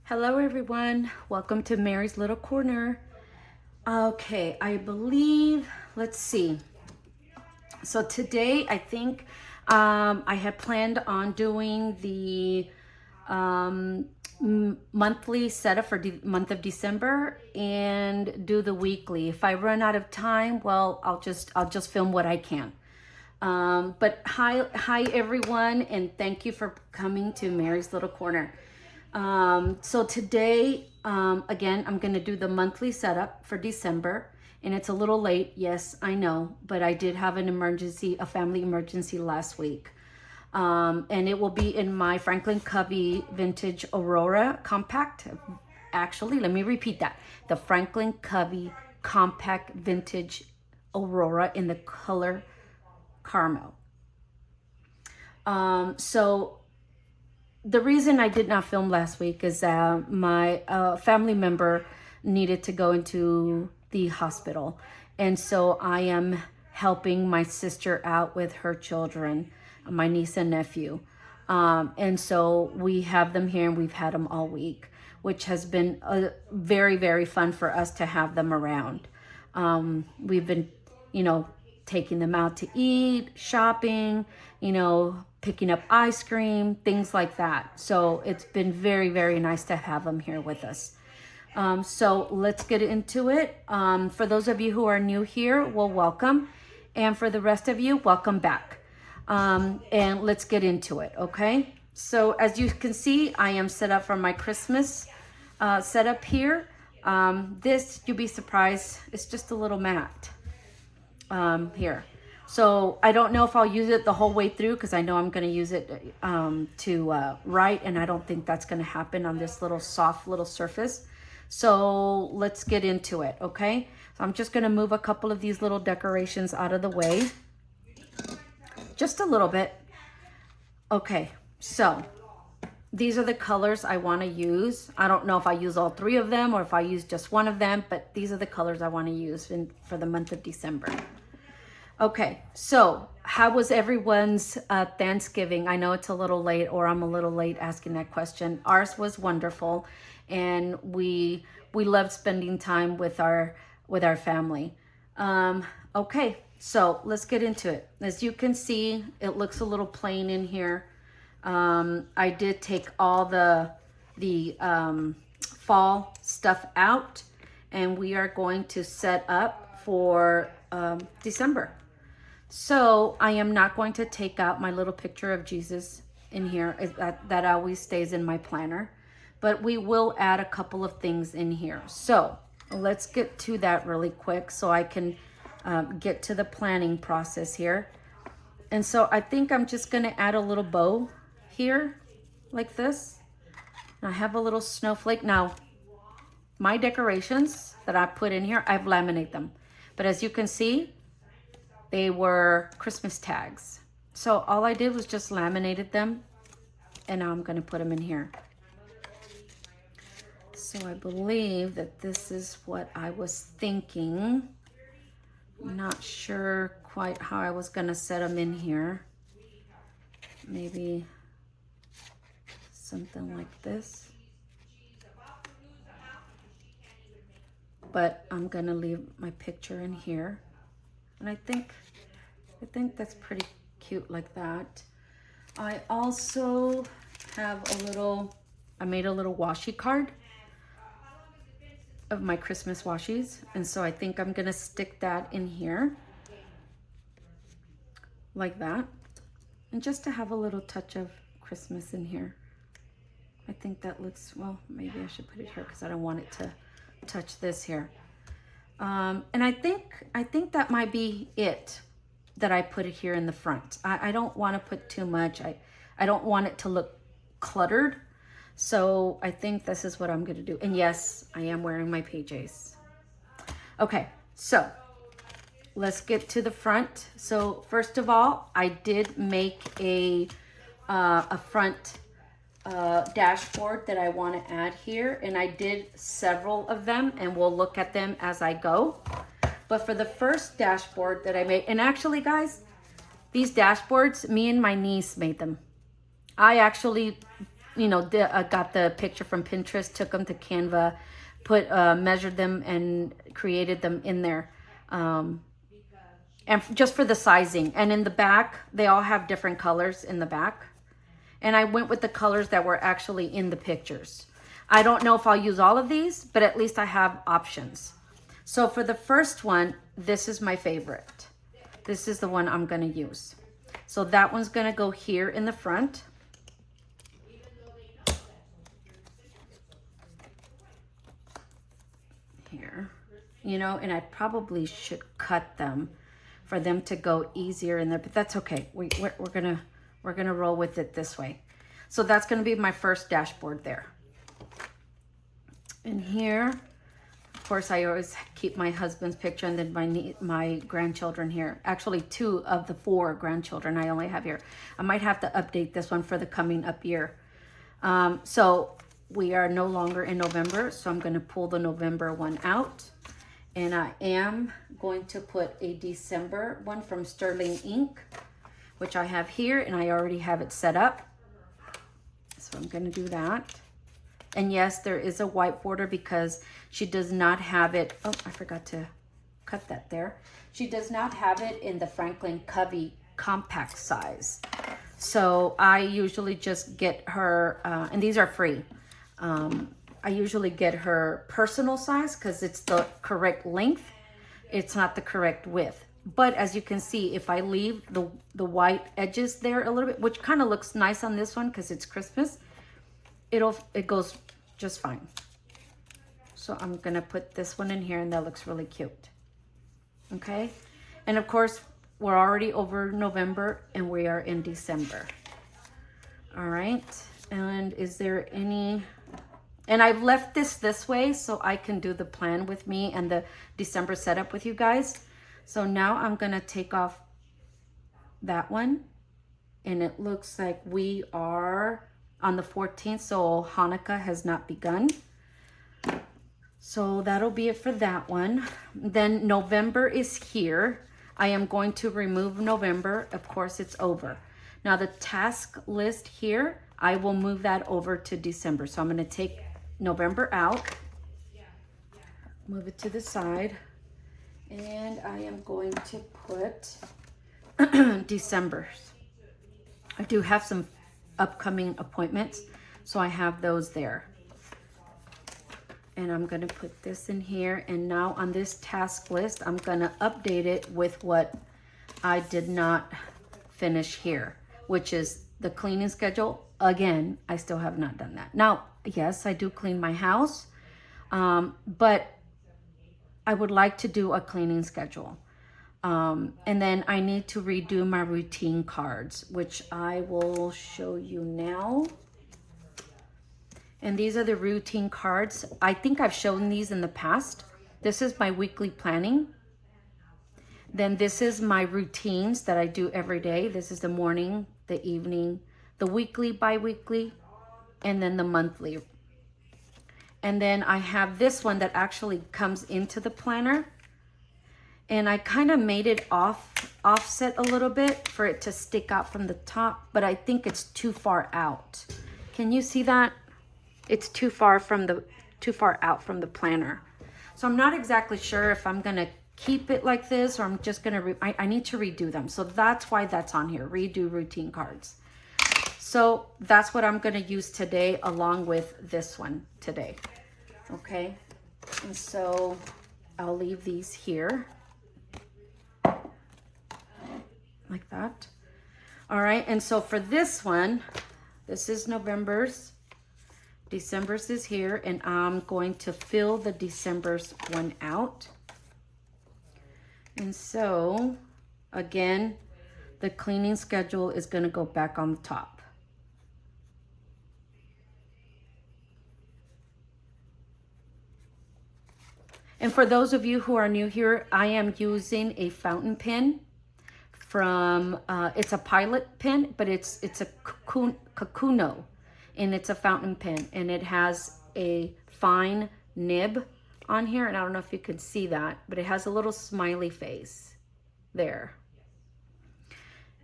Hello everyone, welcome to Mary's Little Corner. Okay, I believe, let's see. So today I think I had planned on doing the monthly setup for the month of December and do the weekly. If I run out of time, well, I'll just film what I can. But hi everyone, and thank you for coming to Mary's Little Corner. So today, again, I'm going to do the monthly setup for December, and it's a little late. Yes, I know, but I did have an emergency, a family emergency last week. And it will be in my Franklin Covey Vintage Aurora Compact. Actually, let me repeat that. The Franklin Covey Compact Vintage Aurora in the color caramel. So the reason I did not film last week is that my family member needed to go into the hospital. And so I am helping my sister out with her children, my niece and nephew. And so we have them here and we've had them all week, which has been very, very fun for us to have them around. We've been, taking them out to eat, shopping, picking up ice cream, things like that. So it's been very, very nice to have them here with us. So let's get into it. For those of you who are new here, well, welcome. And for the rest of you, welcome back. And let's get into it, okay? So as you can see, I am set up for my Christmas setup here. This, you'll be surprised, it's just a little mat here. So I don't know if I'll use it the whole way through because I know I'm going to use it to write, and I don't think that's going to happen on this little soft little surface. So let's get into it, okay? So I'm just going to move a couple of these little decorations out of the way. Just a little bit. Okay, so these are the colors I want to use. I don't know if I use all three of them or if I use just one of them, but these are the colors I want to use for the month of December. Okay, so how was everyone's Thanksgiving? I know it's a little late, or I'm a little late asking that question. Ours was wonderful, and we loved spending time with our family. Okay, so let's get into it. As you can see, it looks a little plain in here. I did take all the fall stuff out, and we are going to set up for December. So I am not going to take out my little picture of Jesus in here. That always stays in my planner, but we will add a couple of things in here. So let's get to that really quick so I can get to the planning process here. And so I think I'm just going to add a little bow here like this. I have a little snowflake. Now, my decorations that I put in here, I've laminated them. But as you can see, they were Christmas tags. So all I did was just laminated them, and now I'm going to put them in here. So I believe that this is what I was thinking. I'm not sure quite how I was going to set them in here. Maybe something like this. But I'm going to leave my picture in here. And I think that's pretty cute like that. I also have I made a little washi card of my Christmas washies. And so I think I'm gonna stick that in here like that. And just to have a little touch of Christmas in here. I think that looks, well, maybe I should put it here because I don't want it to touch this here. And I think that might be it that I put it here in the front. I don't want to put too much. I don't want it to look cluttered. So I think this is what I'm going to do. And yes, I am wearing my PJs. Okay, so let's get to the front. So first of all, I did make a front dashboard that I want to add here, and I did several of them, and we'll look at them as I go. But for the first dashboard that I made, and actually guys, these dashboards, me and my niece made them. I actually you know, got the picture from Pinterest, took them to Canva, measured them and created them in there. And just for the sizing. And in the back, they all have different colors in the back. And I went with the colors that were actually in the pictures. I don't know if I'll use all of these, but at least I have options. So for the first one, this is my favorite. This is the one I'm gonna use. So that one's gonna go here in the front. Here, you know, and I probably should cut them for them to go easier in there, but that's okay. We're gonna roll with it this way. So that's gonna be my first dashboard there. And here, of course, I always keep my husband's picture and then my grandchildren here. Actually, 2 of the 4 grandchildren I only have here. I might have to update this one for the coming up year. So we are no longer in November, so I'm gonna pull the November one out. And I am going to put a December one from Sterling Ink, which I have here, and I already have it set up. So I'm gonna do that. And yes, there is a white border because she does not have it. Oh, I forgot to cut that there. She does not have it in the Franklin Covey compact size. So I usually just get her, and these are free. I usually get her personal size because it's the correct length. It's not the correct width. But as you can see, if I leave the white edges there a little bit, which kind of looks nice on this one because it's Christmas, it goes just fine. So I'm gonna put this one in here, and that looks really cute. Okay, and of course we're already over November and we are in December. All right, and is there any? And I've left this way so I can do the plan with me and the December setup with you guys. So now I'm gonna take off that one, and it looks like we are on the 14th, so Hanukkah has not begun. So that'll be it for that one. Then November is here. I am going to remove November. Of course, it's over. Now the task list here, I will move that over to December. So I'm gonna take November out, move it to the side, and I am going to put December's. I do have some upcoming appointments, so I have those there. And I'm gonna put this in here, and now on this task list, I'm gonna update it with what I did not finish here, which is the cleaning schedule. Again, I still have not done that. Now, yes, I do clean my house, but I would like to do a cleaning schedule. And then I need to redo my routine cards, which I will show you now. And these are the routine cards. I think I've shown these in the past. This is my weekly planning. Then this is my routines that I do every day. This is the morning, the evening, the weekly, bi-weekly, and then the monthly. And then I have this one that actually comes into the planner. And I kind of made it offset a little bit for it to stick out from the top, but I think it's too far out. Can you see that? It's too far out from the planner. So I'm not exactly sure if I'm gonna keep it like this or I'm just gonna, I need to redo them. So that's why that's on here, redo routine cards. So that's what I'm gonna use today along with this one today, okay? And so I'll leave these here like that. All right, and so for this one, this is November's. December's is here, and I'm going to fill the December's one out. And so, again, the cleaning schedule is going to go back on the top. And for those of you who are new here, I am using a fountain pen from, it's a Pilot pen, but it's a Kakuno. And it's a fountain pen, and it has a fine nib on here, and I don't know if you could see that, but it has a little smiley face there.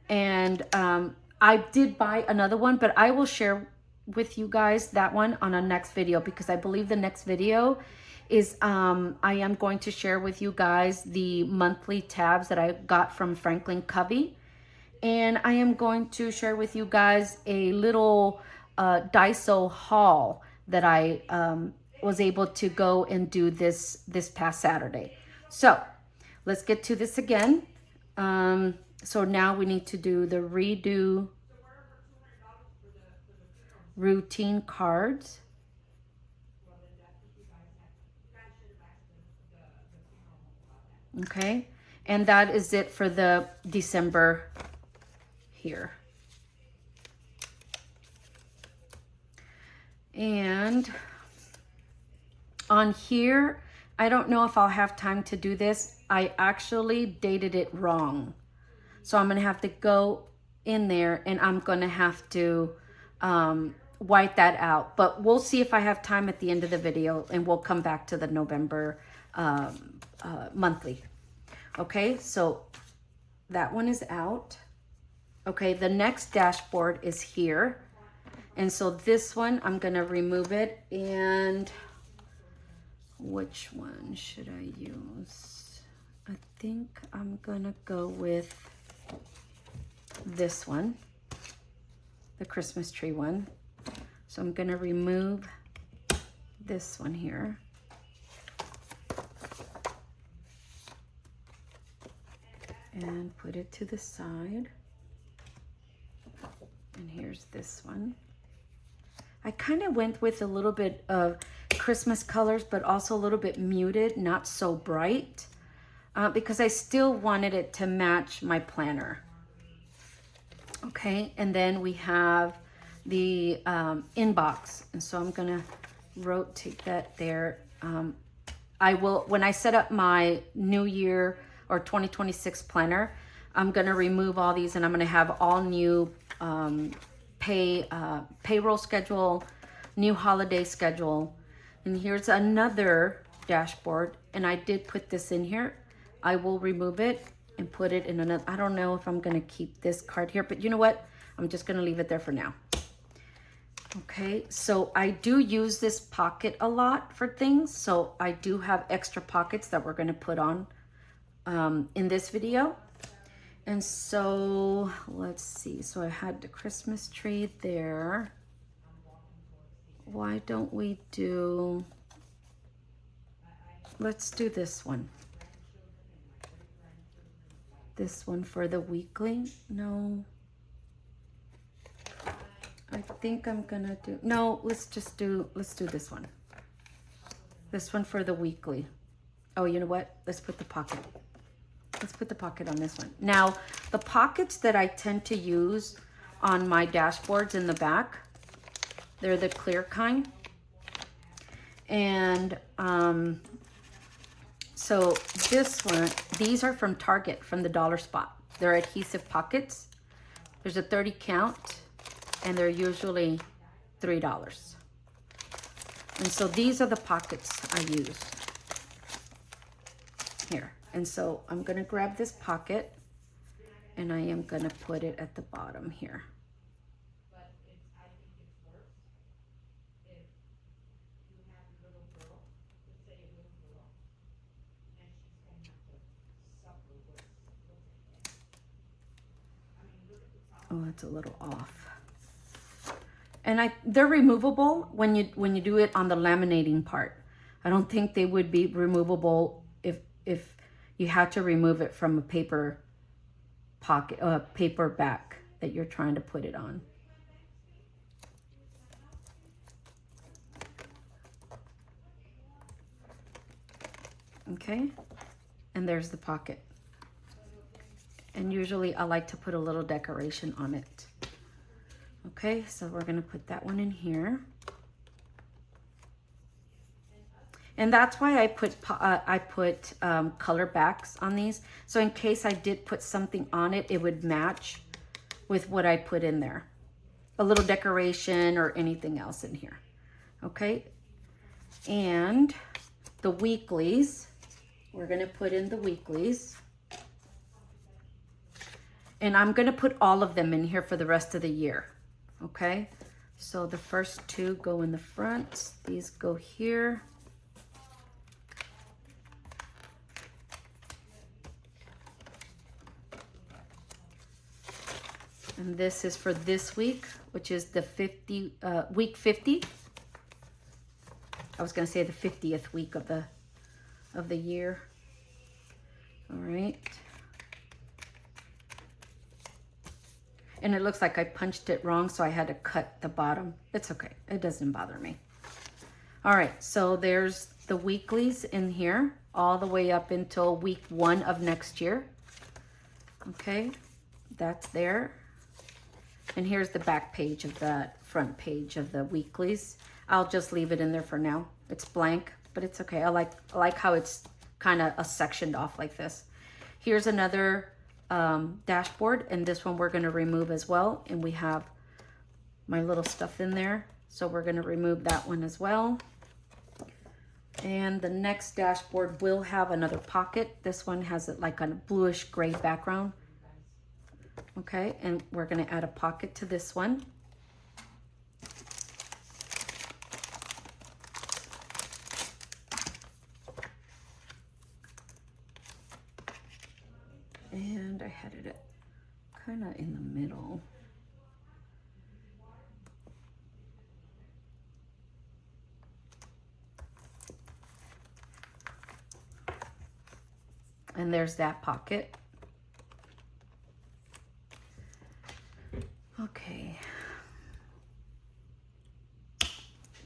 And I did buy another one, but I will share with you guys that one on a next video, because I believe the next video is I am going to share with you guys the monthly tabs that I got from Franklin Covey. And I am going to share with you guys a little Daiso haul that I was able to go and do this past Saturday. So let's get to this again. So now we need to do the redo routine cards. Okay, and that is it for the December here. And on here, I don't know if I'll have time to do this. I actually dated it wrong. So I'm gonna have to go in there and I'm gonna have to white that out. But we'll see if I have time at the end of the video, and we'll come back to the November monthly. Okay, so that one is out. Okay, the next dashboard is here. And so this one, I'm gonna remove it. And which one should I use? I think I'm gonna go with this one, the Christmas tree one. So I'm gonna remove this one here. And put it to the side. And here's this one. I kind of went with a little bit of Christmas colors, but also a little bit muted, not so bright, because I still wanted it to match my planner. Okay, and then we have the inbox. And so I'm gonna rotate that there. I will, when I set up my New Year or 2026 planner, I'm gonna remove all these and I'm gonna have all new payroll schedule, new holiday schedule. And here's another dashboard, and I did put this in here. I will remove it and put it in another. I don't know if I'm gonna keep this card here, but you know what? I'm just gonna leave it there for now. Okay, so I do use this pocket a lot for things. So I do have extra pockets that we're gonna put on in this video. And so let's see, so I had the Christmas tree there. Why don't we do, let's do this one. This one for the weekly. No, I think I'm gonna do, no, let's do this one. This one for the weekly. Oh, you know what? Let's put the pocket. Let's put the pocket on this one. Now, the pockets that I tend to use on my dashboards in the back, they're the clear kind. And so this one, these are from Target, from the Dollar Spot. They're adhesive pockets. There's a 30 count, and they're usually $3. And so these are the pockets I use here. And so I'm gonna grab this pocket and I am gonna put it at the bottom here. Oh, it's a little off. And they're removable when you do it on the laminating part. I don't think they would be removable if you had to remove it from a paper pocket, paper back that you're trying to put it on. Okay, and there's the pocket. And usually I like to put a little decoration on it. Okay, so we're gonna put that one in here. And that's why I put color backs on these. So in case I did put something on it, it would match with what I put in there. A little decoration or anything else in here. Okay, and the weeklies, we're gonna put in the weeklies. And I'm gonna put all of them in here for the rest of the year. Okay, So the first two go in the front. These go here. And this is for this week, which is the week 50. I was going to say the 50th week of the year. All right. And it looks like I punched it wrong, so I had to cut the bottom. It's okay. It doesn't bother me. All right, so there's the weeklies in here all the way up until week 1 of next year. Okay, that's there. And here's the back page of that front page of the weeklies. I'll just leave it in there for now. It's blank, but it's okay. I like how it's kind of sectioned off like this. Here's another dashboard, and this one we're going to remove as well. And we have my little stuff in there, so we're going to remove that one as well. And the next dashboard will have another pocket. This one has like a bluish gray background. Okay, and we're going to add a pocket to this one. And I had it kind of in the middle. And there's that pocket. Okay.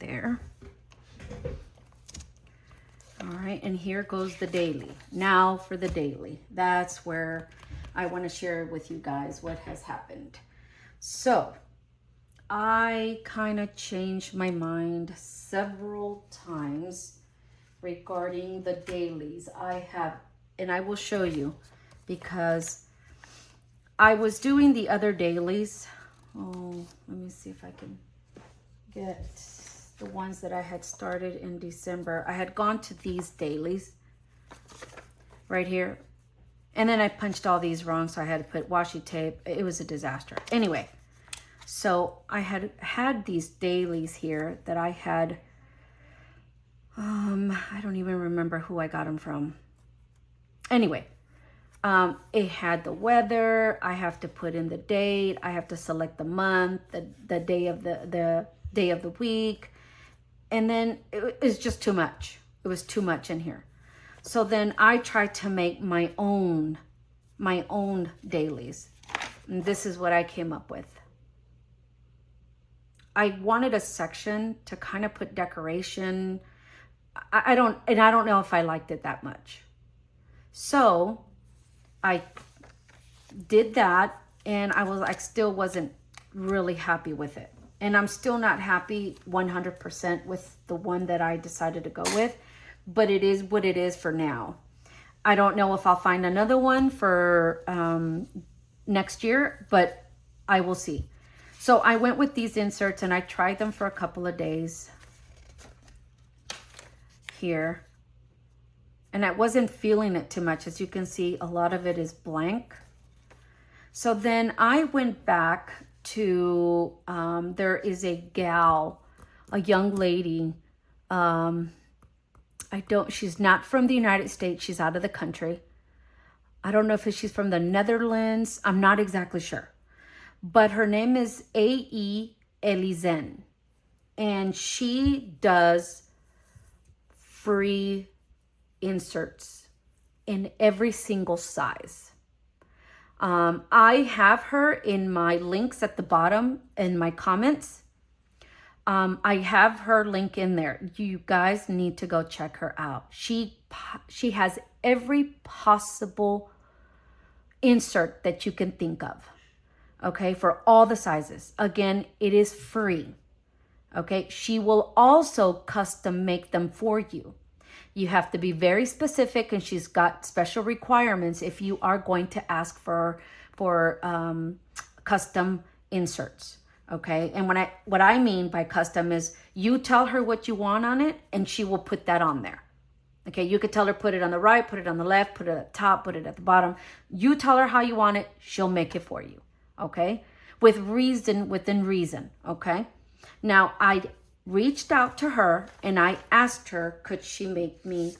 There. All right, and here goes the daily. Now for the daily. That's where I want to share with you guys what has happened. So, I kind of changed my mind several times regarding the dailies. And I will show you, because I was doing the other dailies. Oh, let me see if I can get the ones that I had started in December. I had gone to these dailies right here, and then I punched all these wrong, so I had to put washi tape. It was a disaster. Anyway, so I had these dailies here that I had, I don't even remember who I got them from. Anyway, it had the weather. I have to put in the date. I have to select the month, the day of the day of the week. And then it was just too much. It was too much in here. So then I tried to make my own dailies. And this is what I came up with. I wanted a section to kind of put decoration. I don't know if I liked it that much. So I did that, and I still wasn't really happy with it. And I'm still not happy 100% with the one that I decided to go with, but it is what it is for now. I don't know if I'll find another one for next year, but I will see. So I went with these inserts, and I tried them for a couple of days here. And I wasn't feeling it too much. As you can see, a lot of it is blank. So then I went back to, there is a gal, a young lady. She's not from the United States. She's out of the country. I don't know if she's from the Netherlands. I'm not exactly sure. But her name is A.E. Elizen. And she does free inserts in every single size. I have her in my links at the bottom in my comments. I have her link in there. You guys need to go check her out. She has every possible insert that you can think of. Okay, for all the sizes. Again, it is free. Okay, she will also custom make them for you. You have to be very specific, and she's got special requirements if you are going to ask for custom inserts. Okay, and what I mean by custom is you tell her what you want on it, and she will put that on there. Okay, you could tell her put it on the right, put it on the left, put it at the top, put it at the bottom. You tell her how you want it, she'll make it for you. Okay, within reason. Okay. Now, I reached out to her and I asked her, could she make me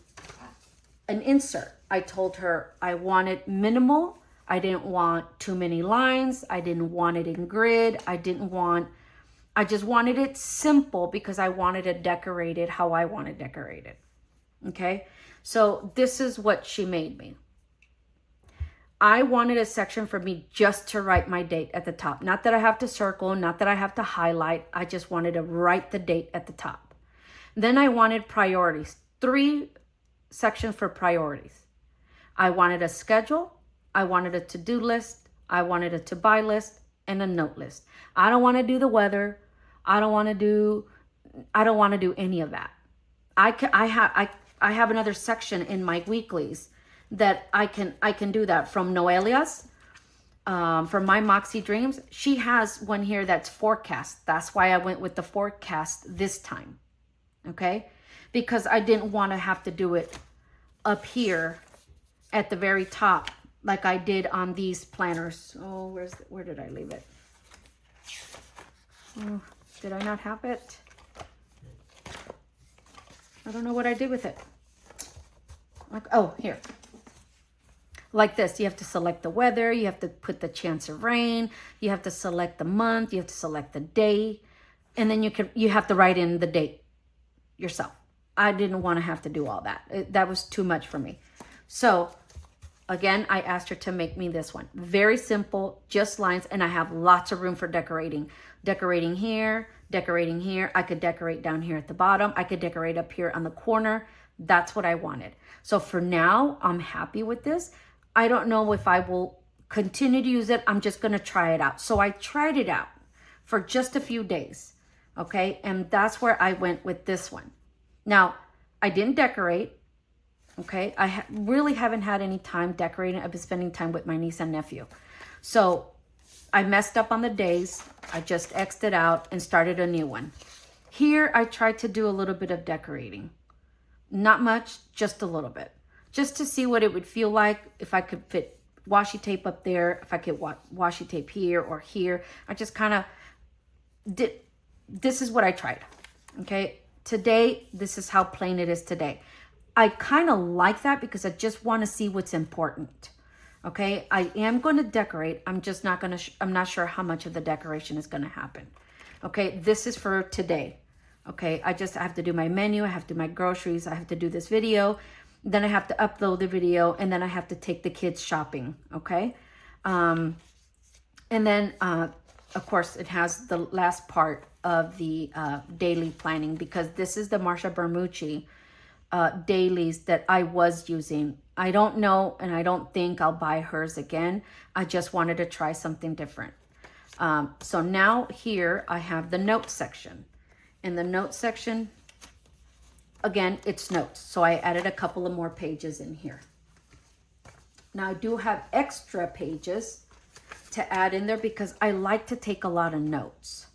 an insert? I told her I wanted minimal. I didn't want too many lines. I didn't want it in grid. I just wanted it simple because I wanted it decorated how I want it decorated. Okay, so this is what she made me. I wanted a section for me just to write my date at the top. Not that I have to circle, not that I have to highlight. I just wanted to write the date at the top. Then I wanted priorities, 3 sections for priorities. I wanted a schedule, I wanted a to-do list, I wanted a to-buy list, and a note list. I don't want to do the weather. I don't want to do any of that. I have another section in my weeklies that I can do that. From Noelia's, from My Moxie Dreams, she has one here that's forecast. That's why I went with the forecast this time. Okay, because I didn't want to have to do it up here at the very top like I did on these planners. Oh, where did I leave it? Oh, did I not have it? I don't know what I did with it. Like, oh, here. Like this, you have to select the weather, you have to put the chance of rain, you have to select the month, you have to select the day, and then you have to write in the date yourself. I didn't want to have to do all that. That was too much for me. So again, I asked her to make me this one. Very simple, just lines, and I have lots of room for decorating. Decorating here, decorating here. I could decorate down here at the bottom. I could decorate up here on the corner. That's what I wanted. So for now, I'm happy with this. I don't know if I will continue to use it. I'm just going to try it out. So I tried it out for just a few days. Okay. And that's where I went with this one. Now, I didn't decorate. Okay. I really haven't had any time decorating. I've been spending time with my niece and nephew. So I messed up on the days. I just X'd it out and started a new one. Here, I tried to do a little bit of decorating. Not much, just a little bit. Just to see what it would feel like if I could fit washi tape up there, if I could washi tape here or here. I just kind of did, this is what I tried, okay? Today, this is how plain it is today. I kind of like that because I just want to see what's important, okay? I am going to decorate. I'm just not going to, I'm not sure how much of the decoration is going to happen, okay? This is for today, okay? I have to do my menu. I have to do my groceries. I have to do this video. Then I have to upload the video, and then I have to take the kids shopping, okay? And then, of course, it has the last part of the daily planning, because this is the Marsha Bermucci dailies that I was using. I don't know, and I don't think I'll buy hers again. I just wanted to try something different. So now here I have the notes section. In the notes section, again, it's notes. So I added a couple of more pages in here. Now I do have extra pages to add in there because I like to take a lot of notes.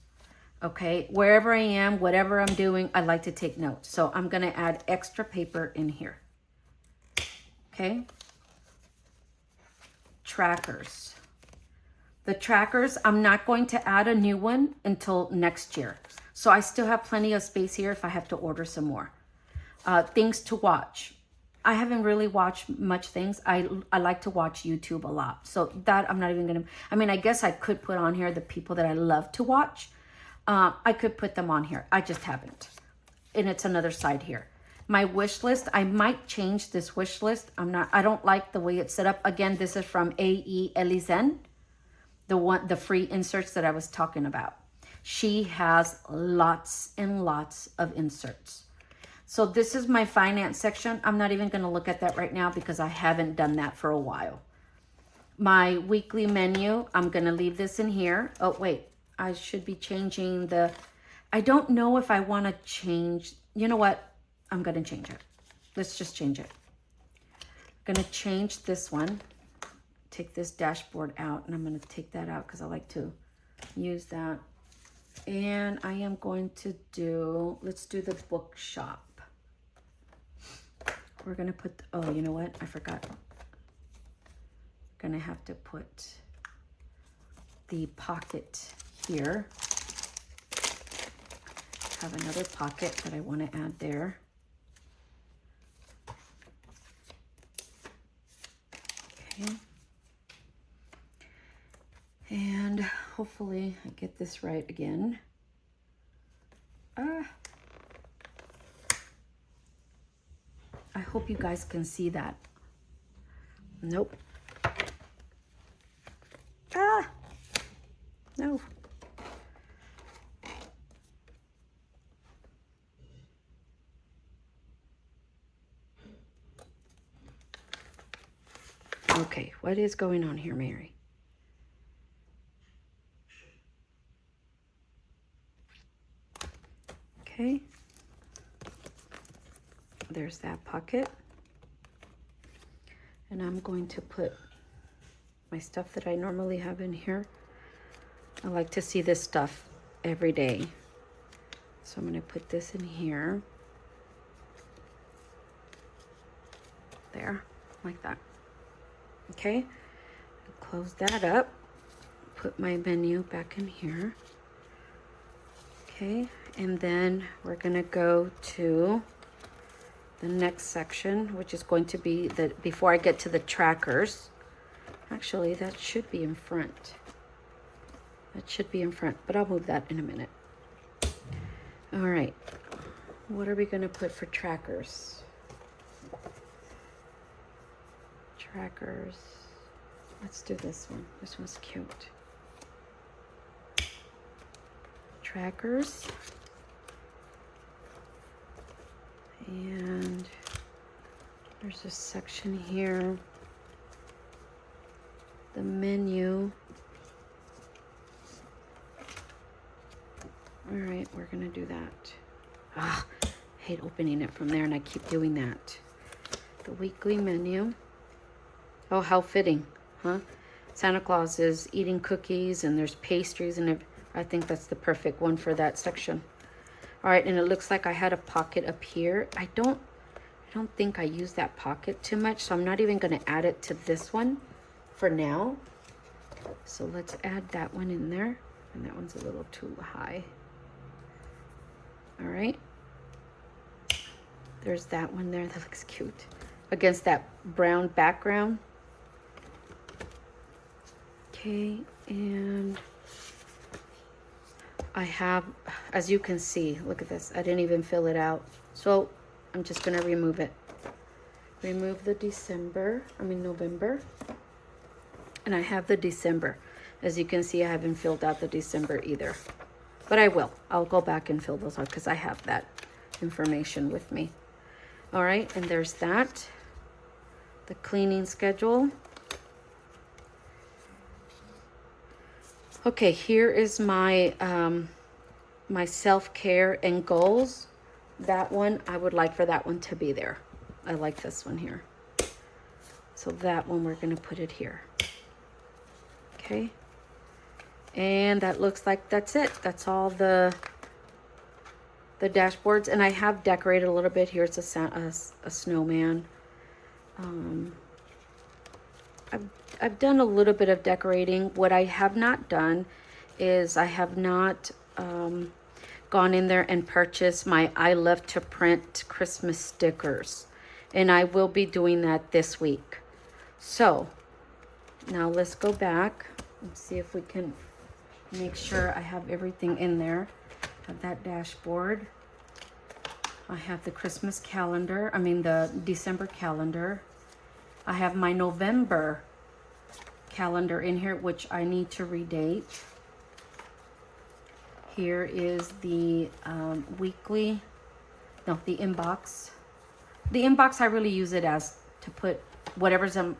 Okay, wherever I am, whatever I'm doing, I like to take notes. So I'm going to add extra paper in here. Okay. Trackers. The trackers, I'm not going to add a new one until next year. So I still have plenty of space here if I have to order some more. Things to watch. I haven't really watched much things. I like to watch YouTube a lot. So that I'm not even going to, I mean, I guess I could put on here the people that I love to watch. I could put them on here. I just haven't. And it's another side here. My wish list, I might change this wish list. I don't like the way it's set up. Again, this is from A.E. Elizen, the free inserts that I was talking about. She has lots and lots of inserts. So this is my finance section. I'm not even going to look at that right now because I haven't done that for a while. My weekly menu, I'm going to leave this in here. Oh, wait, I should be changing I don't know if I want to change. You know what? I'm going to change it. Let's just change it. I'm going to change this one. Take this dashboard out, and I'm going to take that out because I like to use that. And I am going to let's do the bookshop. We're going to put, oh, you know what? I forgot. Going to have to put the pocket here. have another pocket that I want to add there. Okay. And hopefully I get this right again. I hope you guys can see that. Nope. No. Okay, what is going on here, Mary? Okay. There's that pocket. And I'm going to put my stuff that I normally have in here. I like to see this stuff every day. So I'm going to put this in here. There, like that. Okay, close that up. Put my menu back in here. Okay, and then we're going to go to the next section, which is going to be the, before I get to the trackers. Actually, that should be in front. That should be in front, but I'll move that in a minute. All right, what are we going to put for trackers? Trackers. Let's do this one. This one's cute. Trackers. And there's a section here. The menu. All right, we're gonna do that. I hate opening it from there, and I keep doing that. The weekly menu. Oh, how fitting, huh? Santa Claus is eating cookies, and there's pastries, and I think that's the perfect one for that section. All right, and it looks like I had a pocket up here. I don't think I use that pocket too much, so I'm not even gonna add it to this one for now. So let's add that one in there, and that one's a little too high. All right, there's that one there. That looks cute against that brown background. Okay, and I have, as you can see, look at this. I didn't even fill it out. So I'm just gonna remove it. Remove the November. And I have the December. As you can see, I haven't filled out the December either. But I will. I'll go back and fill those out because I have that information with me. All right, and there's that. The cleaning schedule. Okay, here is my my self-care and goals. That one, I would like for that one to be there. I like this one here. So that one, we're gonna put it here. Okay. And that looks like that's it. That's all the dashboards. And I have decorated a little bit. Here's a snowman. I've done a little bit of decorating. What I have not done is I have not gone in there and purchased my I Love to Print Christmas stickers. And I will be doing that this week. So now let's go back and see if we can make sure I have everything in there. I have that dashboard. I have the Christmas calendar. The December calendar. I have my November calendar in here, which I need to redate. Here is the the inbox. The inbox, I really use it as to put whatever's on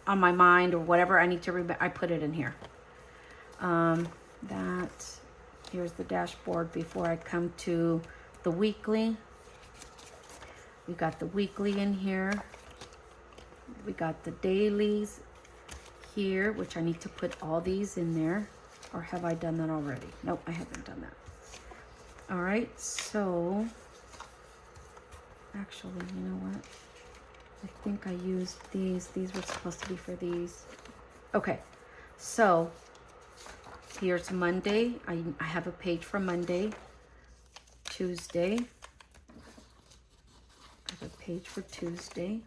my mind or whatever I need to remember. I put it in here. Here's the dashboard before I come to the weekly. We got the weekly in here. We got the dailies here, which I need to put all these in there. Or have I done that already? Nope, I haven't done that. All right, so actually, you know what? I think I used these. These were supposed to be for these. Okay, so here's Monday. I have a page for Monday, Tuesday. I have a page for Tuesday.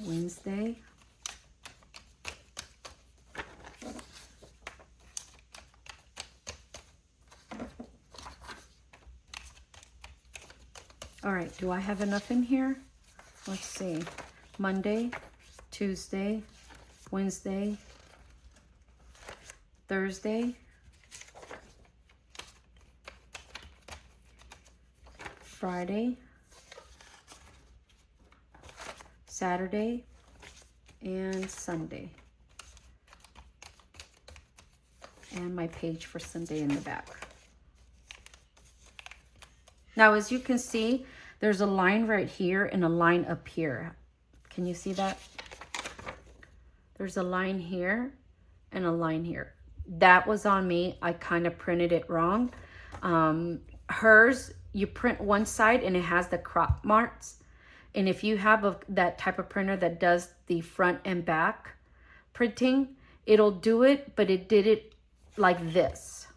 Wednesday. All right, do I have enough in here? Let's see. Monday, Tuesday, Wednesday, Thursday, Friday, Saturday, and Sunday. And my page for Sunday in the back. Now, as you can see, there's a line right here and a line up here. Can you see that? There's a line here and a line here. That was on me. I kind of printed it wrong. Hers, you print one side and it has the crop marks. And if you have that type of printer that does the front and back printing, it'll do it, but it did it like this.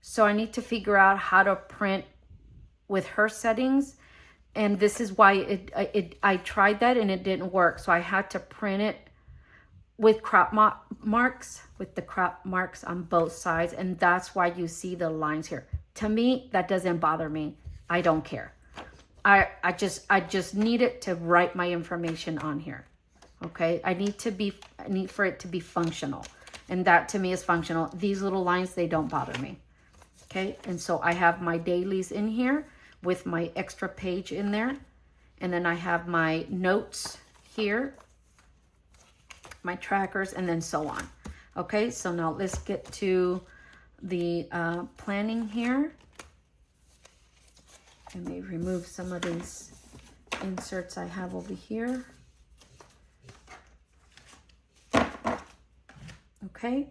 So I need to figure out how to print with her settings, and this is why I tried that and it didn't work. So I had to print it with crop marks, with the crop marks on both sides, and that's why you see the lines here. To me, that doesn't bother me. I don't care. I just need it to write my information on here. Okay, I need for it to be functional, and that to me is functional. These little lines, they don't bother me. Okay, and so I have my dailies in here with my extra page in there. And then I have my notes here, my trackers, and then so on. Okay, so now let's get to the planning here. I may remove some of these inserts I have over here. Okay,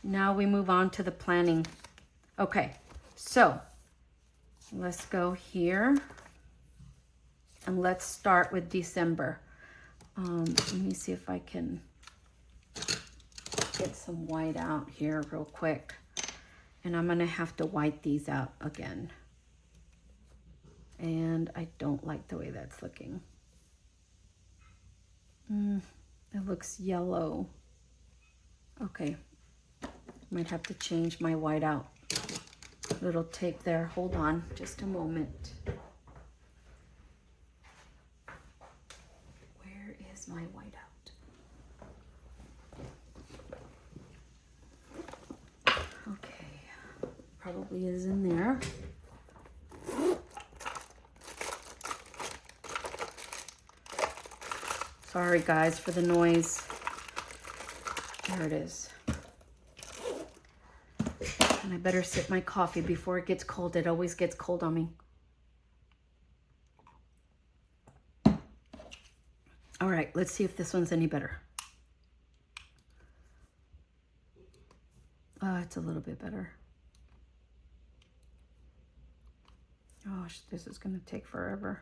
now we move on to the planning. Okay, so let's go here and let's start with December. Let me see if I can get some white out here real quick. And I'm gonna have to white these out again. And I don't like the way that's looking. It looks yellow. Okay, might have to change my white out. Little tape there. Hold on just a moment. Where is my whiteout? Okay, probably is in there. Sorry guys for the noise. There it is. And I better sip my coffee before it gets cold. It always gets cold on me. All right, let's see if this one's any better. Oh, it's a little bit better. Gosh, this is gonna take forever.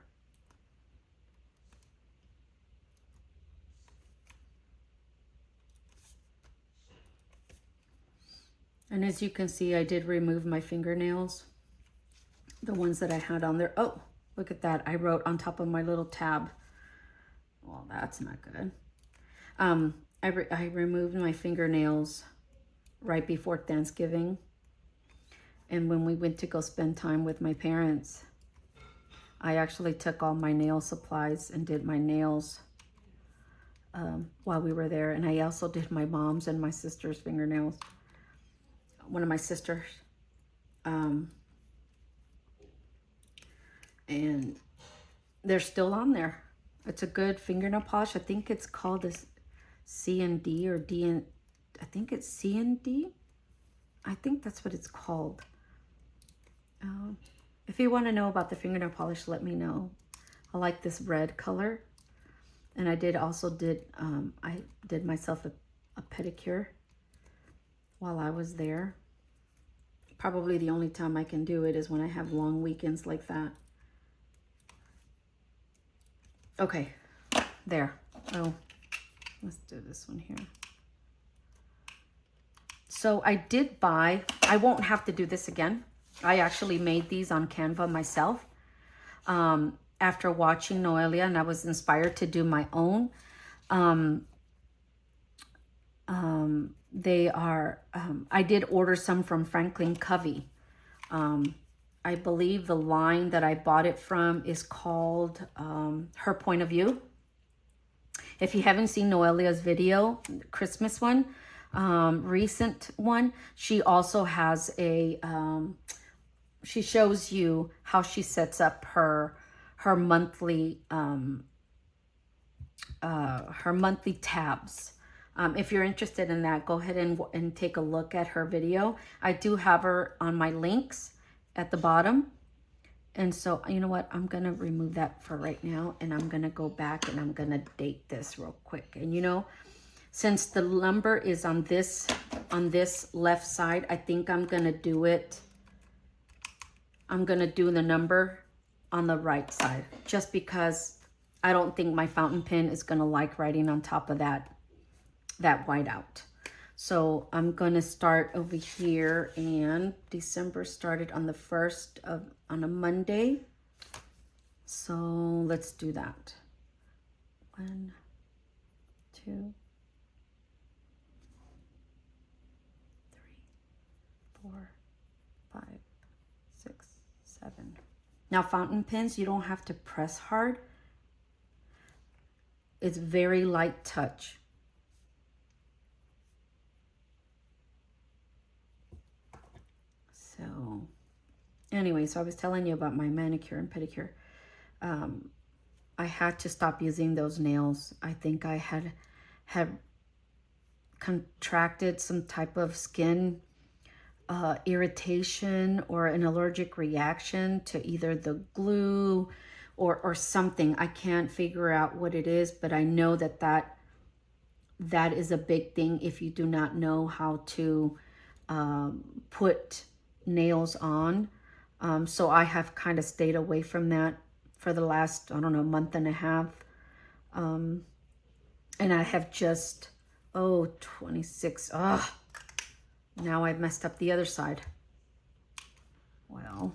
And as you can see, I did remove my fingernails, the ones that I had on there. Oh, look at that. I wrote on top of my little tab. Well, that's not good. I removed my fingernails right before Thanksgiving. And when we went to go spend time with my parents, I actually took all my nail supplies and did my nails while we were there. And I also did my mom's and my sister's fingernails. One of my sisters, and they're still on there. It's a good fingernail polish. I think it's called a C&D or D, and I think it's C&D. I think that's what it's called. If you want to know about the fingernail polish, let me know. I like this red color, and I did myself a pedicure while I was there. Probably the only time I can do it is when I have long weekends like that. Okay, there. Oh, let's do this one here. So I did buy, I won't have to do this again. I actually made these on Canva myself after watching Noelia, and I was inspired to do my own. They are, I did order some from Franklin Covey. I believe the line that I bought it from is called Her Point of View. If you haven't seen Noelia's video, Christmas one, recent one, she also has a, she shows you how she sets up her monthly, her monthly tabs. If you're interested in that, go ahead and take a look at her video. I do have her on my links at the bottom. And so, you know what? I'm going to remove that for right now. And I'm going to go back and I'm going to date this real quick. And you know, since the number is on this left side, I think I'm going to do it. I'm going to do the number on the right side. Just because I don't think my fountain pen is going to like writing on top of that whiteout. So I'm going to start over here, and December started on the 1st on a Monday. So let's do that. 1, 2, 3, 4, 5, 6, 7. Now fountain pens, you don't have to press hard. It's very light touch. So anyway, so I was telling you about my manicure and pedicure. I had to stop using those nails. I think I had contracted some type of skin irritation or an allergic reaction to either the glue or something. I can't figure out what it is, but I know that is a big thing if you do not know how to put nails on. So I have kind of stayed away from that for the last, I don't know, month and a half. And I have just, 26. Now I've messed up the other side. Well,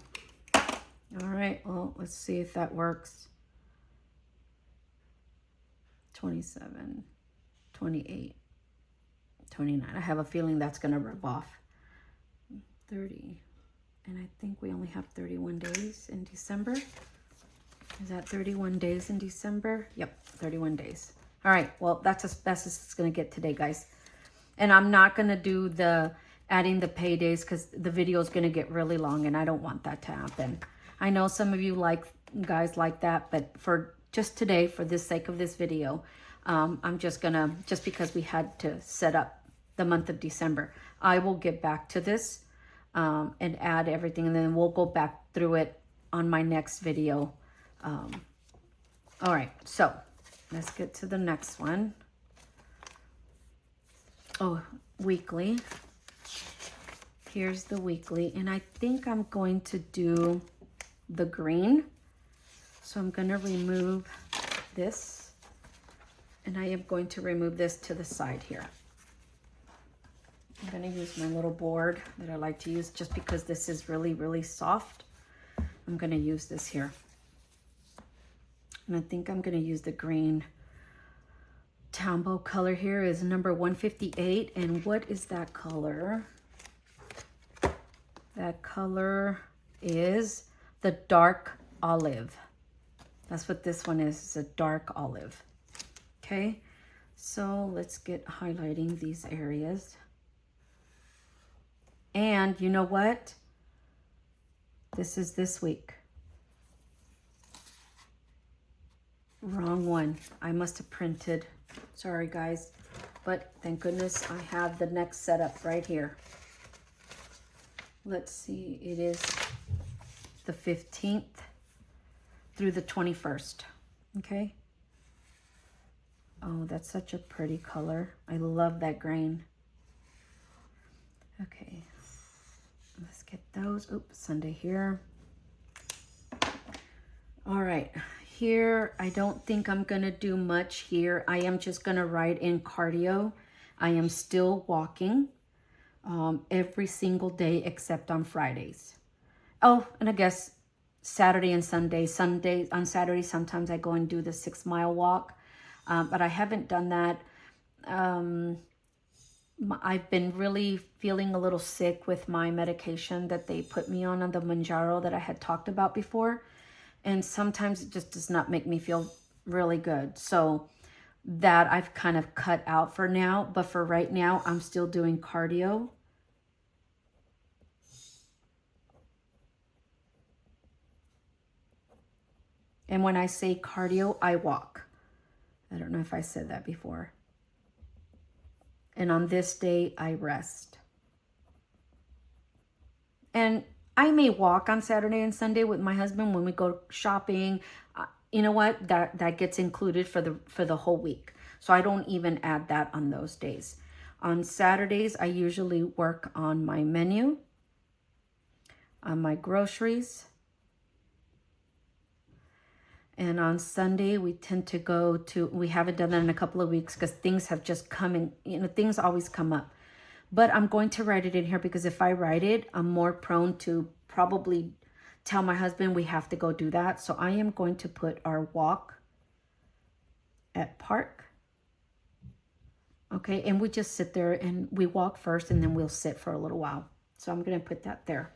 all right. Well, let's see if that works. 27, 28, 29. I have a feeling that's going to rub off. 30, and I think we only have 31 days in December. Is that 31 days in December? Yep, 31 days. All right, well, that's as best as it's going to get today, guys. And I'm not going to do the adding the paydays because the video is going to get really long, and I don't want that to happen. I know some of you guys like that, but for just today, for the sake of this video, I'm just because we had to set up the month of December, I will get back to this and add everything, and then we'll go back through it on my next video. All right, so let's get to the next one. Oh, weekly. Here's the weekly, and I think I'm going to do the green. So I'm going to remove this, and I am going to remove this to the side here. I'm going to use my little board that I like to use just because this is really, really soft. I'm going to use this here. And I think I'm going to use the green. Tombow color here is number 158. And what is that color? That color is the dark olive. That's what this one is. It's a dark olive. Okay. So let's get highlighting these areas. And you know what? This is this week. Wrong one. I must have printed. Sorry, guys. But thank goodness I have the next setup right here. Let's see. It is the 15th through the 21st. Okay. Oh, that's such a pretty color. I love that grain. Okay. Let's get those. Oops, Sunday here. All right. Here, I don't think I'm going to do much here. I am just going to write in cardio. I am still walking. every single day except on Fridays. Oh, and I guess Saturday and Sunday. On Saturday, sometimes I go and do the 6-mile walk, but I haven't done that. I've been really feeling a little sick with my medication that they put me on the Manjaro that I had talked about before. And sometimes it just does not make me feel really good. So that I've kind of cut out for now. But for right now, I'm still doing cardio. And when I say cardio, I walk. I don't know if I said that before. And on this day, I rest. And I may walk on Saturday and Sunday with my husband when we go shopping. You know what? That gets included for the whole week. So I don't even add that on those days. On Saturdays, I usually work on my menu, on my groceries. And on Sunday, we tend to go to, we haven't done that in a couple of weeks because things have just come in, things always come up. But I'm going to write it in here because if I write it, I'm more prone to probably tell my husband we have to go do that. So I am going to put our walk at park. Okay, and we just sit there and we walk first and then we'll sit for a little while. So I'm going to put that there.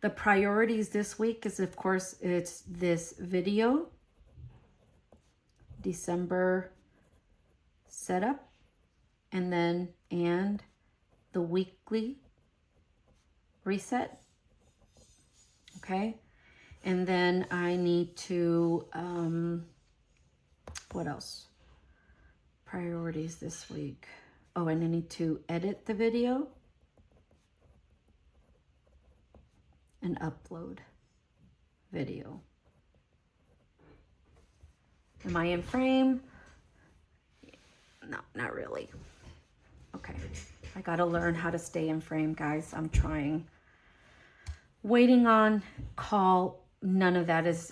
The priorities this week is, of course, it's this video, December setup, and the weekly reset. Okay. And then I need to, what else? Priorities this week. Oh, and I need to edit the video and upload video. Am I in frame? No, not really. Okay, I gotta learn how to stay in frame, guys. I'm trying. Waiting on call, none of that is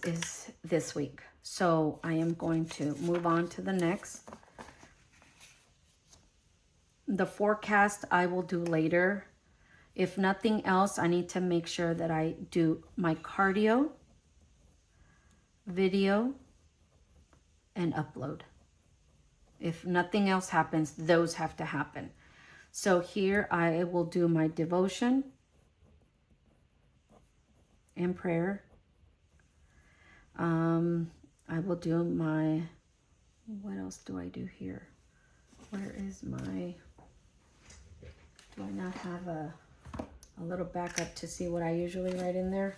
this week. So I am going to move on to the next. The forecast I will do later. If nothing else, I need to make sure that I do my cardio, video, and upload. If nothing else happens, those have to happen. So here I will do my devotion and prayer. I will do my, what else do I do here? Where is my, do I not have a little backup to see what I usually write in there?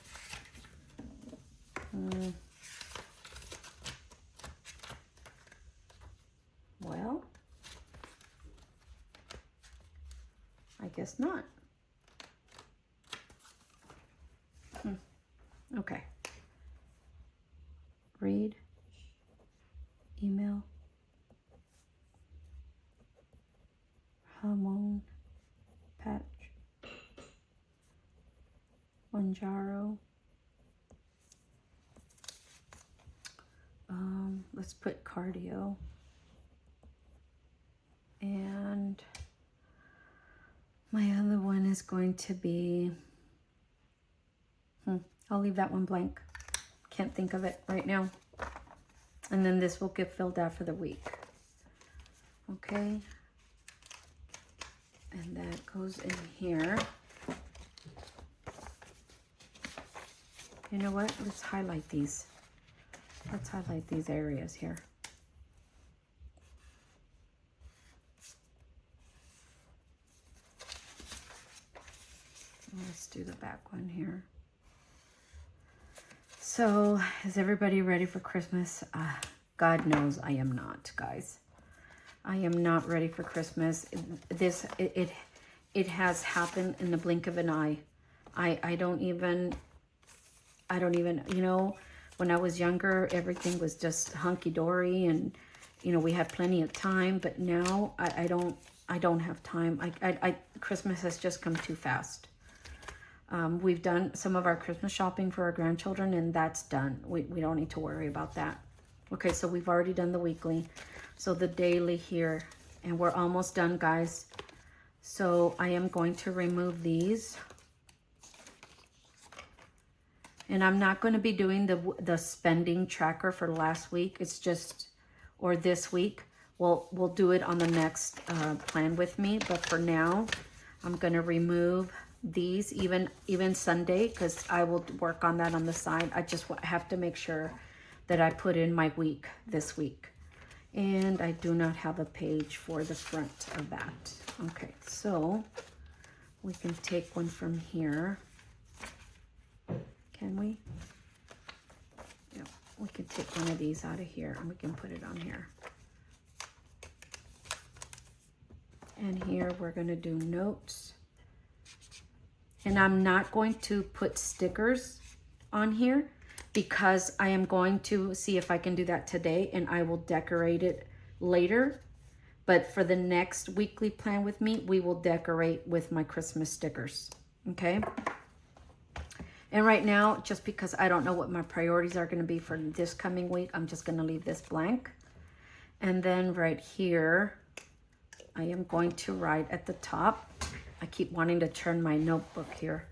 Well, I guess not. Okay. Read, email, hormone patch, Manjaro. Let's put cardio. And my other one is going to be, I'll leave that one blank. Can't think of it right now. And then this will get filled out for the week. Okay. And that goes in here. You know what? Let's highlight these. Let's highlight these areas here. Let's do the back one here. So, is everybody ready for Christmas? God knows I am not, guys. I am not ready for Christmas. It has happened in the blink of an eye. I don't even, you know, when I was younger, everything was just hunky-dory and, you know, we had plenty of time, but now I don't have time. Christmas has just come too fast. We've done some of our Christmas shopping for our grandchildren, and that's done. We don't need to worry about that. Okay, so we've already done the weekly. So the daily here, and we're almost done, guys. So I am going to remove these. And I'm not going to be doing the spending tracker for last week. It's just, or this week. We'll do it on the next plan with me. But for now, I'm going to remove these even Sunday, because I will work on that on the side. I just have to make sure that I put in my week this week. And I do not have a page for the front of that. Okay, so we can take one from here. Can we? Yeah, we can take one of these out of here and we can put it on here. And here we're going to do notes. And I'm not going to put stickers on here because I am going to see if I can do that today, and I will decorate it later. But for the next weekly plan with me, we will decorate with my Christmas stickers. Okay? And right now, just because I don't know what my priorities are going to be for this coming week, I'm just going to leave this blank. And then right here, I am going to write at the top. I keep wanting to turn my notebook here.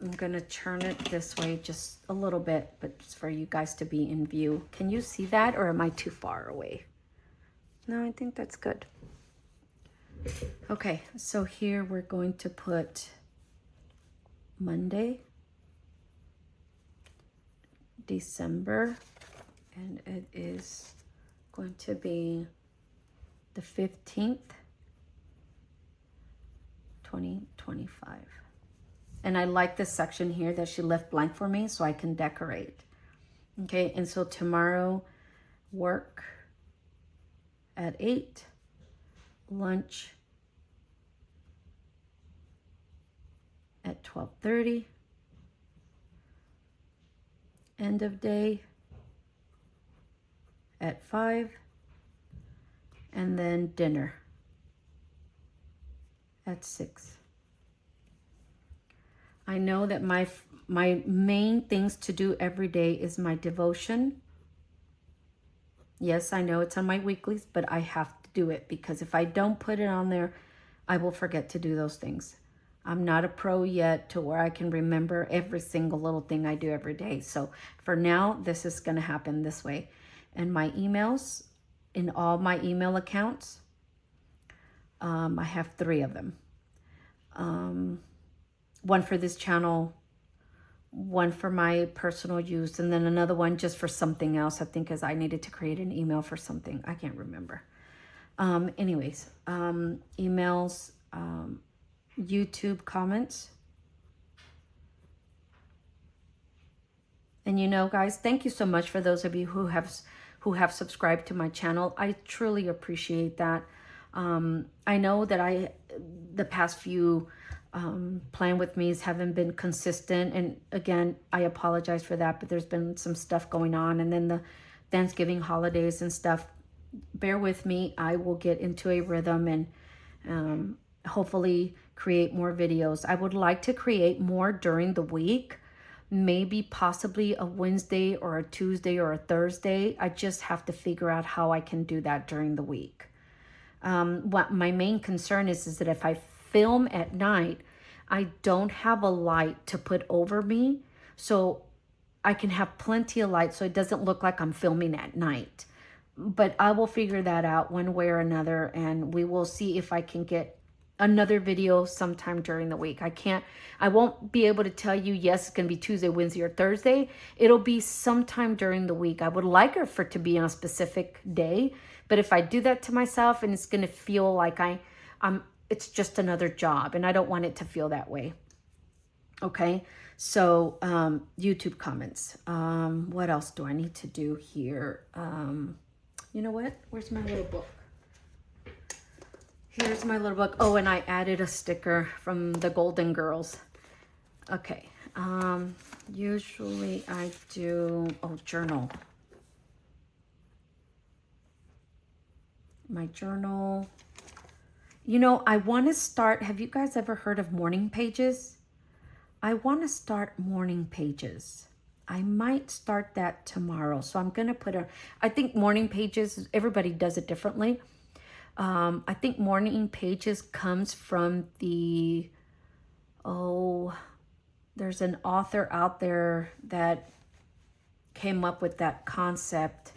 I'm going to turn it this way just a little bit, but just for you guys to be in view. Can you see that, or am I too far away? No, I think that's good. Okay, so here we're going to put Monday, December, and it is going to be the 15th, 2025. And I like this section here that she left blank for me so I can decorate. Okay, and so tomorrow, work at 8, lunch at 12:30, end of day at 5, and then dinner at 6. I know that my main things to do every day is my devotion. Yes, I know it's on my weeklies, but I have to do it because if I don't put it on there, I will forget to do those things. I'm not a pro yet to where I can remember every single little thing I do every day. So for now, this is going to happen this way. And my emails, in all my email accounts, I have 3 of them. One for this channel, one for my personal use, and then another one just for something else. I think because I needed to create an email for something. I can't remember. Anyways, emails, YouTube comments. And you know, guys, thank you so much for those of you who have subscribed to my channel. I truly appreciate that. I know that the past few plan with me's haven't been consistent, and again, I apologize for that, but there's been some stuff going on, and then the Thanksgiving holidays and stuff. Bear with me. I will get into a rhythm and hopefully create more videos. I would like to create more during the week, maybe possibly a Wednesday or a Tuesday or a Thursday. I just have to figure out how I can do that during the week. What my main concern is that if I film at night, I don't have a light to put over me, so I can have plenty of light so it doesn't look like I'm filming at night. But I will figure that out one way or another, and we will see if I can get another video sometime during the week. I won't be able to tell you, yes, it's going to be Tuesday, Wednesday, or Thursday. It'll be sometime during the week. I would like it for it to be on a specific day, but if I do that to myself, and it's going to feel like it's just another job, and I don't want it to feel that way. Okay, so YouTube comments. What else do I need to do here? You know what? Where's my little book? Here's my little book. Oh, and I added a sticker from the Golden Girls. Okay. Usually I do, journal. My journal. You know, I want to start, have you guys ever heard of morning pages? I want to start morning pages. I might start that tomorrow. So I'm going to I think morning pages, everybody does it differently. I think Morning Pages comes from the, there's an author out there that came up with that concept.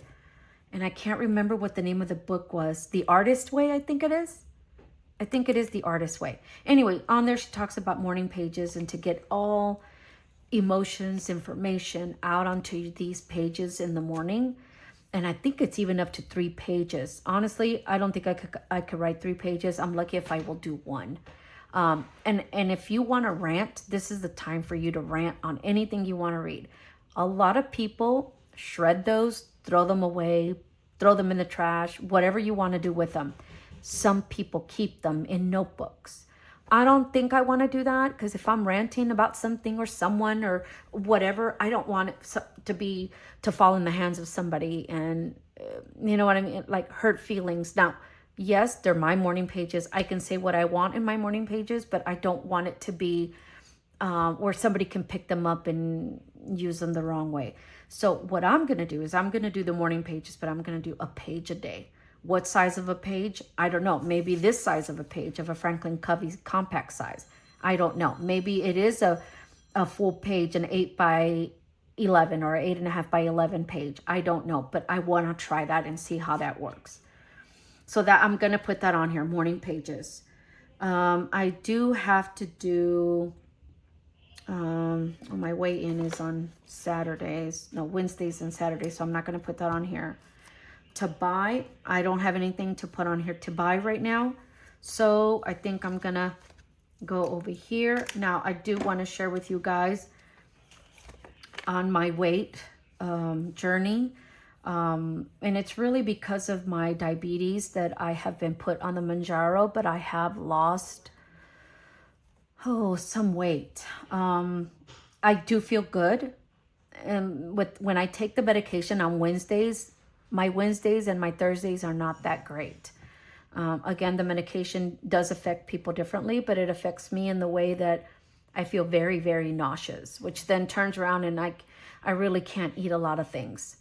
And I can't remember what the name of the book was. The Artist Way, I think it is. I think it is The Artist Way. Anyway, on there she talks about morning pages and to get all emotions, information out onto these pages in the morning. And I think it's even up to 3 pages. Honestly, I don't think I could write 3 pages. I'm lucky if I will do 1. And if you want to rant, this is the time for you to rant on anything you want to read. A lot of people shred those, throw them away, throw them in the trash, whatever you want to do with them. Some people keep them in notebooks. I don't think I want to do that, because if I'm ranting about something or someone or whatever, I don't want it to fall in the hands of somebody and you know what I mean, like hurt feelings. Now, yes, they're my morning pages. I can say what I want in my morning pages, but I don't want it to be where somebody can pick them up and use them the wrong way. So what I'm going to do is I'm going to do the morning pages, but I'm going to do a page a day. What size of a page? I don't know. Maybe this size of a page of a Franklin Covey compact size. I don't know. Maybe it is a full page, an 8 by 11 or 8.5 by 11 page. I don't know, but I want to try that and see how that works. So that I'm going to put that on here, morning pages. I do have to do, my weigh-in is on Saturdays. No, Wednesdays and Saturdays, so I'm not going to put that on here. To buy, I don't have anything to put on here to buy right now. So I think I'm going to go over here. Now, I do want to share with you guys on my weight journey. And it's really because of my diabetes that I have been put on the Mounjaro, but I have lost, some weight. I do feel good. And when I take the medication on Wednesdays, my Wednesdays and my Thursdays are not that great. Again, the medication does affect people differently, but it affects me in the way that I feel very, very nauseous, which then turns around and I really can't eat a lot of things.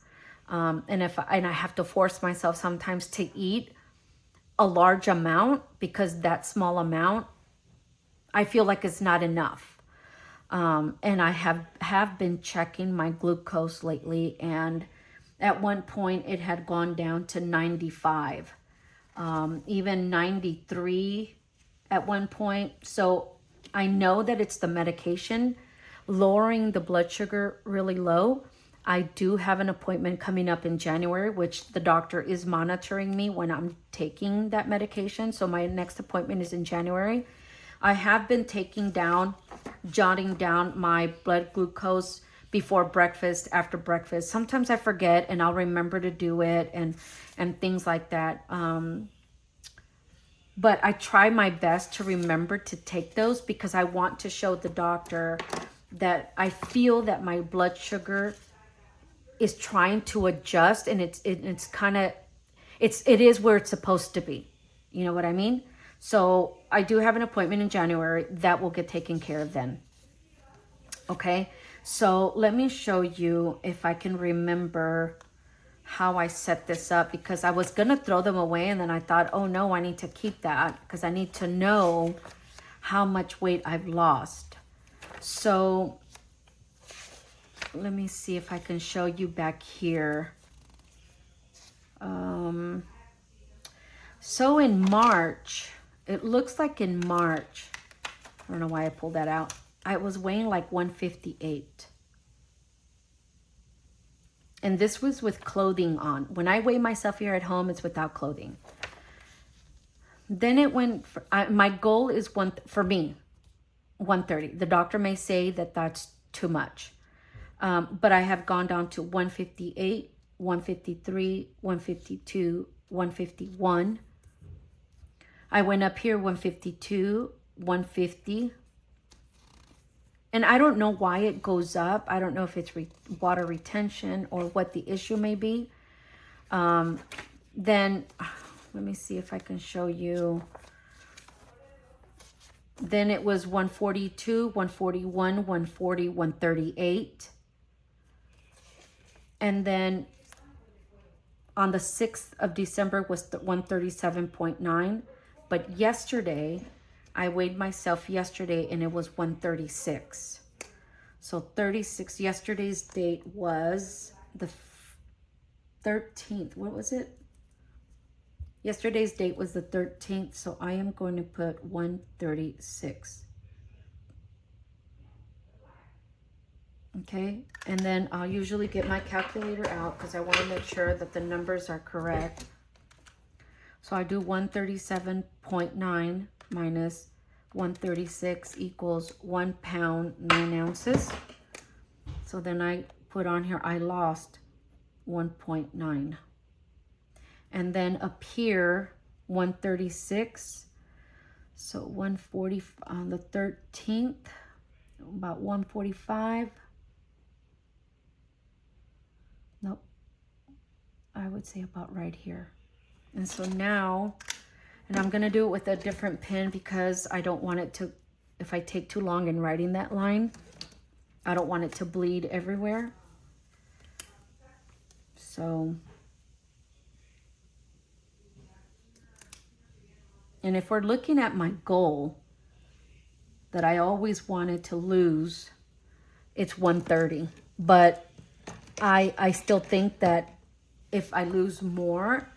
And I have to force myself sometimes to eat a large amount, because that small amount, I feel like it's not enough. And I have been checking my glucose lately, and at one point it had gone down to 95, even 93 at one point. So I know that it's the medication lowering the blood sugar really low. I do have an appointment coming up in January, which the doctor is monitoring me when I'm taking that medication. So my next appointment is in January. I have been jotting down my blood glucose before breakfast, after breakfast. Sometimes I forget and I'll remember to do it and things like that. But I try my best to remember to take those, because I want to show the doctor that I feel that my blood sugar is trying to adjust, and it is where it's supposed to be. You know what I mean? So I do have an appointment in January that will get taken care of then. Okay. So let me show you if I can remember how I set this up, because I was going to throw them away and then I thought, oh no, I need to keep that because I need to know how much weight I've lost. So let me see if I can show you back here. So in March, it looks like in March, I don't know why I pulled that out. I was weighing like 158. And this was with clothing on. When I weigh myself here at home, it's without clothing. Then it went, my goal is for me, 130. The doctor may say that that's too much. But I have gone down to 158, 153, 152, 151. I went up here 152, 150. And I don't know why it goes up. I don't know if it's water retention or what the issue may be. Then let me see if I can show you. Then it was 142, 141, 140, 138. And then on the 6th of December was 137.9. But yesterday, I weighed myself yesterday and it was 136. So 36, yesterday's date was the 13th. What was it? Yesterday's date was the 13th. So I am going to put 136. Okay, and then I'll usually get my calculator out because I want to make sure that the numbers are correct. So I do 137.9 minus 136 equals 1 pound 9 ounces. So then I put on here I lost 1.9. And then up here 136. So 140 on the 13th, about 145. Nope, I would say about right here. And so now, and I'm gonna do it with a different pen because I don't want it to, if I take too long in writing that line, I don't want it to bleed everywhere. So, and if we're looking at my goal that I always wanted to lose, it's 130. But I still think that if I lose more,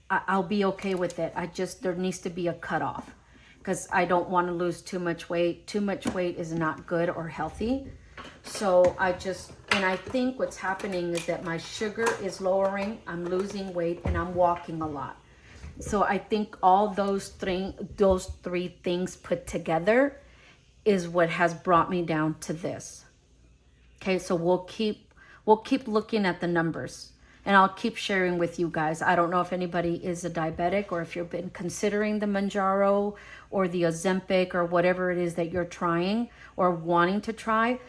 I'll be okay with it. There needs to be a cutoff because I don't want to lose too much weight. Too much weight is not good or healthy. So and I think what's happening is that my sugar is lowering, I'm losing weight, and I'm walking a lot. So I think all those three things put together is what has brought me down to this. Okay, so we'll keep looking at the numbers and I'll keep sharing with you guys. I don't know if anybody is a diabetic or if you've been considering the Mounjaro or the Ozempic or whatever it is that you're trying or wanting to try.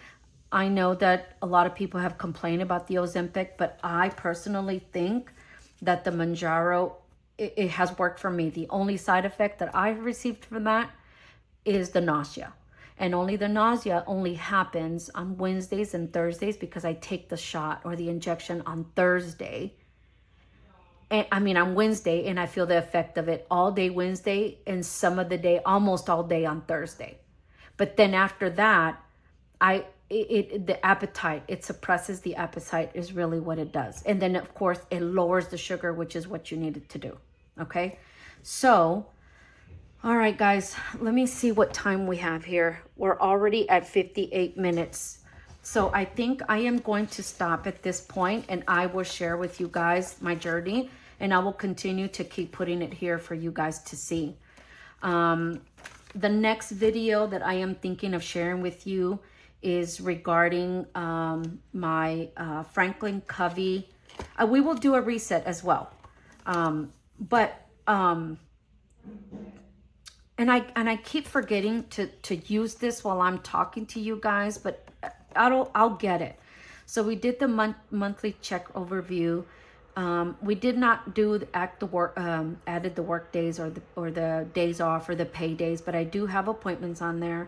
I know that a lot of people have complained about the Ozempic, but I personally think that the Mounjaro, it has worked for me. The only side effect that I've received from that is the nausea. And the nausea only happens on Wednesdays and Thursdays because I take the shot or the injection on Thursday. And on Wednesday, and I feel the effect of it all day Wednesday and some of the day, almost all day on Thursday. But then after that, the appetite, it suppresses the appetite is really what it does. And then of course it lowers the sugar, which is what you need it to do. Okay. So, all right, guys, let me see what time we have here. We're already at 58 minutes. So I think I am going to stop at this point and I will share with you guys my journey and I will continue to keep putting it here for you guys to see. The next video that I am thinking of sharing with you is regarding my Franklin Covey. We will do a reset as well. And I keep forgetting to use this while I'm talking to you guys, but I'll get it. So we did the monthly check overview. We did not do added the work days or the days off or the pay days, but I do have appointments on there.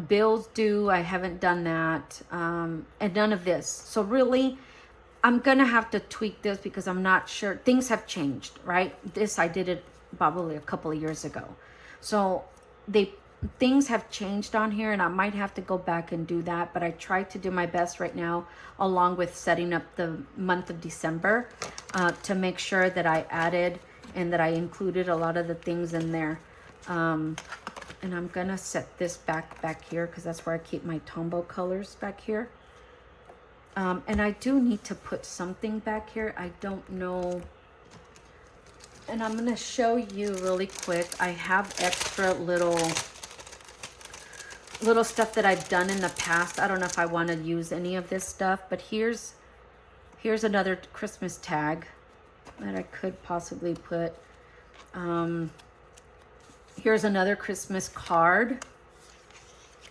Bills due, I haven't done that, and none of this. So really, I'm gonna have to tweak this because I'm not sure. Things have changed, right? I did it probably a couple of years ago. So things have changed on here and I might have to go back and do that, but I try to do my best right now along with setting up the month of December to make sure that I added and that I included a lot of the things in there. And I'm gonna set this back here because that's where I keep my Tombow colors back here. And I do need to put something back here. I don't know. And I'm going to show you really quick. I have extra little stuff that I've done in the past. I don't know if I want to use any of this stuff, but here's another Christmas tag that I could possibly put. Here's another Christmas card.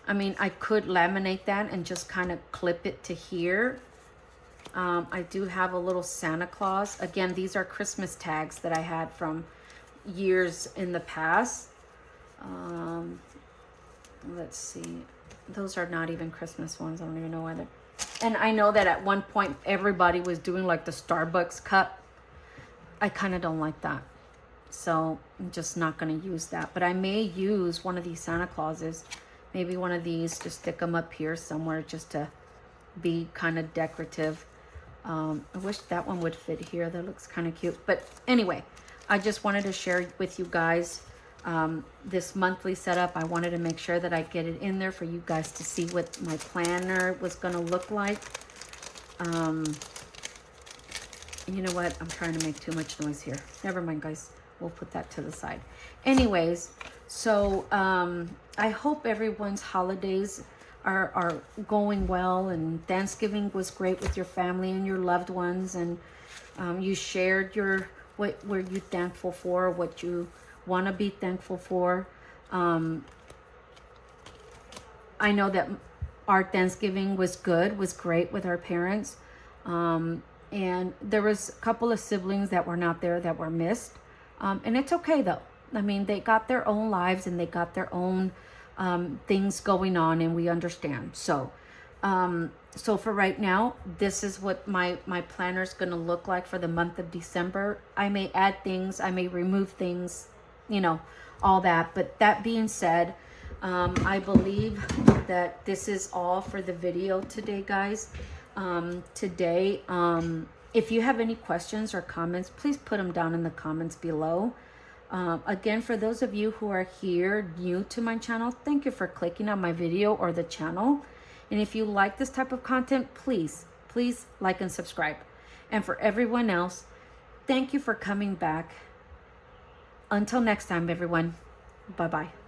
I could laminate that and just kind of clip it to here. I do have a little Santa Claus. Again, these are Christmas tags that I had from years in the past. Let's see. Those are not even Christmas ones. I don't even know why they're... And I know that at one point, everybody was doing like the Starbucks cup. I kind of don't like that. So I'm just not going to use that. But I may use one of these Santa Clauses. Maybe one of these, just stick them up here somewhere just to be kind of decorative. I wish that one would fit here. That looks kind of cute. But anyway, I just wanted to share with you guys this monthly setup. I wanted to make sure that I get it in there for you guys to see what my planner was going to look like. You know what? I'm trying to make too much noise here. Never mind, guys. We'll put that to the side. Anyways, so I hope everyone's holidays are going well, and Thanksgiving was great with your family and your loved ones, and you shared your what were you thankful for, what you want to be thankful for. I know that our Thanksgiving was good, was great with our parents. And there was a couple of siblings that were not there that were missed. And it's okay though. I mean, they got their own lives and they got their own things going on, and we understand. So, so for right now, this is what my planner is going to look like for the month of December. I may add things, I may remove things, you know, all that. But that being said, I believe that this is all for the video today, guys. If you have any questions or comments, please put them down in the comments below. Again, for those of you who are here new to my channel, thank you for clicking on my video or the channel. And if you like this type of content, please like and subscribe. And for everyone else, thank you for coming back. Until next time, everyone. Bye-bye.